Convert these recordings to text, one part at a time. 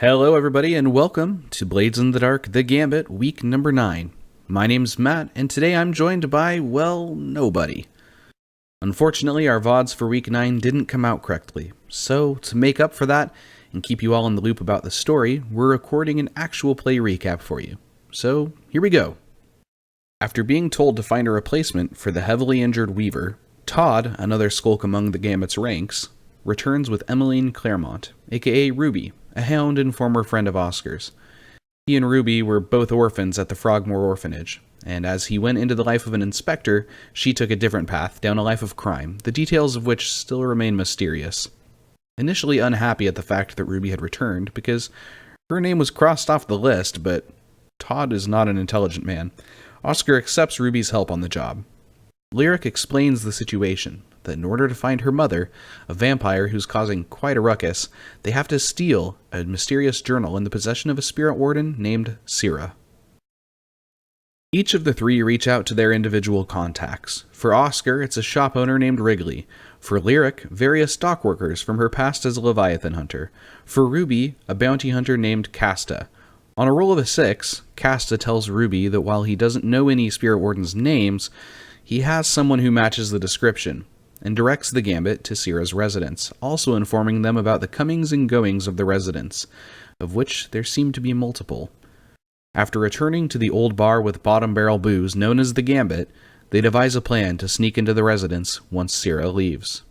Hello everybody and welcome to Blades in the Dark, the Gambit, week number 9. My name's Matt, and today I'm joined by, well, nobody. Unfortunately, our Vods for week 9 didn't come out correctly, so to make up for that and keep you all in the loop about the story, we're recording an actual play recap for you. So, here we go. After being told to find a replacement for the heavily injured Weaver, Todd, another skulk among the Gambit's ranks, returns with Emmeline Claremont, aka Ruby, a hound and former friend of Oscar's. He and Ruby were both orphans at the Frogmore Orphanage, and as he went into the life of an inspector, she took a different path down a life of crime, the details of which still remain mysterious. Initially unhappy at the fact that Ruby had returned, because her name was crossed off the list, but Todd is not an intelligent man, Oscar accepts Ruby's help on the job. Lyric explains the situation, that in order to find her mother, a vampire who's causing quite a ruckus, they have to steal a mysterious journal in the possession of a spirit warden named Syrah. Each of the three reach out to their individual contacts. For Oscar, it's a shop owner named Wrigley. For Lyric, various dock workers from her past as a Leviathan hunter. For Ruby, a bounty hunter named Casta. On a roll of a 6, Casta tells Ruby that while he doesn't know any spirit wardens' names, he has someone who matches the description, and directs the Gambit to Syrah's residence, also informing them about the comings and goings of the residents, of which there seem to be multiple. After returning to the old bar with bottom barrel booze known as the Gambit, they devise a plan to sneak into the residence once Syrah leaves.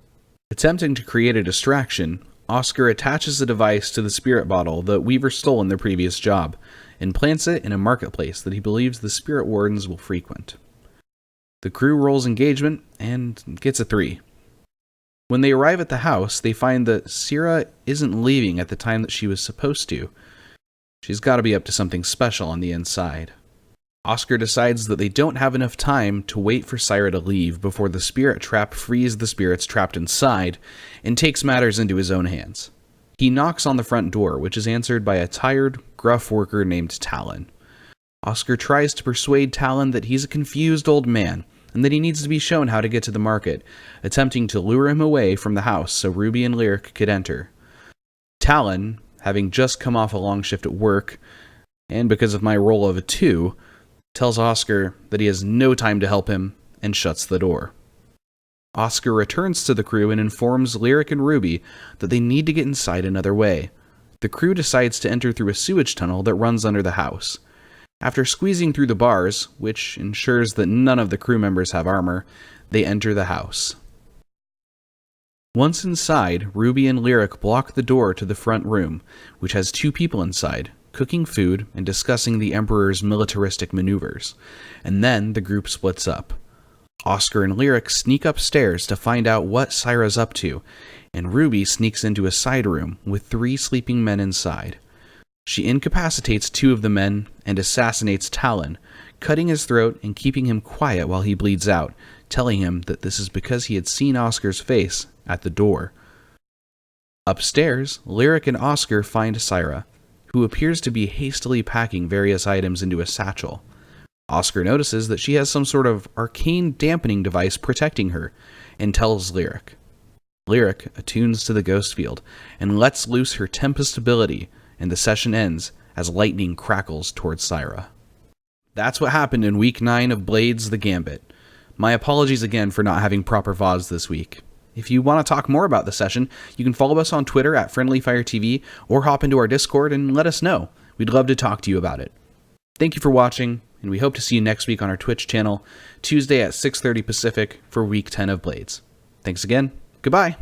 Attempting to create a distraction, Oscar attaches a device to the spirit bottle that Weaver stole in their previous job, and plants it in a marketplace that he believes the spirit wardens will frequent. The crew rolls engagement and gets a 3. When they arrive at the house, they find that Syrah isn't leaving at the time that she was supposed to. She's got to be up to something special on the inside. Oscar decides that they don't have enough time to wait for Syrah to leave before the spirit trap frees the spirits trapped inside and takes matters into his own hands. He knocks on the front door, which is answered by a tired, gruff worker named Talon. Oscar tries to persuade Talon that he's a confused old man and that he needs to be shown how to get to the market, attempting to lure him away from the house so Ruby and Lyric could enter. Talon, having just come off a long shift at work, and because of my roll of a 2, tells Oscar that he has no time to help him and shuts the door. Oscar returns to the crew and informs Lyric and Ruby that they need to get inside another way. The crew decides to enter through a sewage tunnel that runs under the house. After squeezing through the bars, which ensures that none of the crew members have armor, they enter the house. Once inside, Ruby and Lyric block the door to the front room, which has 2 people inside, cooking food and discussing the Emperor's militaristic maneuvers, and then the group splits up. Oscar and Lyric sneak upstairs to find out what Syrah's up to, and Ruby sneaks into a side room with 3 sleeping men inside. She incapacitates 2 of the men and assassinates Talon, cutting his throat and keeping him quiet while he bleeds out, telling him that this is because he had seen Oscar's face at the door. Upstairs, Lyric and Oscar find Syrah, who appears to be hastily packing various items into a satchel. Oscar notices that she has some sort of arcane dampening device protecting her, and tells Lyric. Lyric attunes to the ghost field and lets loose her Tempest ability, and the session ends as lightning crackles towards Syrah. That's what happened in week 9 of Blades the Gambit. My apologies again for not having proper VODs this week. If you want to talk more about the session, you can follow us on Twitter at FriendlyFireTV or hop into our Discord and let us know. We'd love to talk to you about it. Thank you for watching, and we hope to see you next week on our Twitch channel, Tuesday at 6:30 Pacific for week 10 of Blades. Thanks again. Goodbye.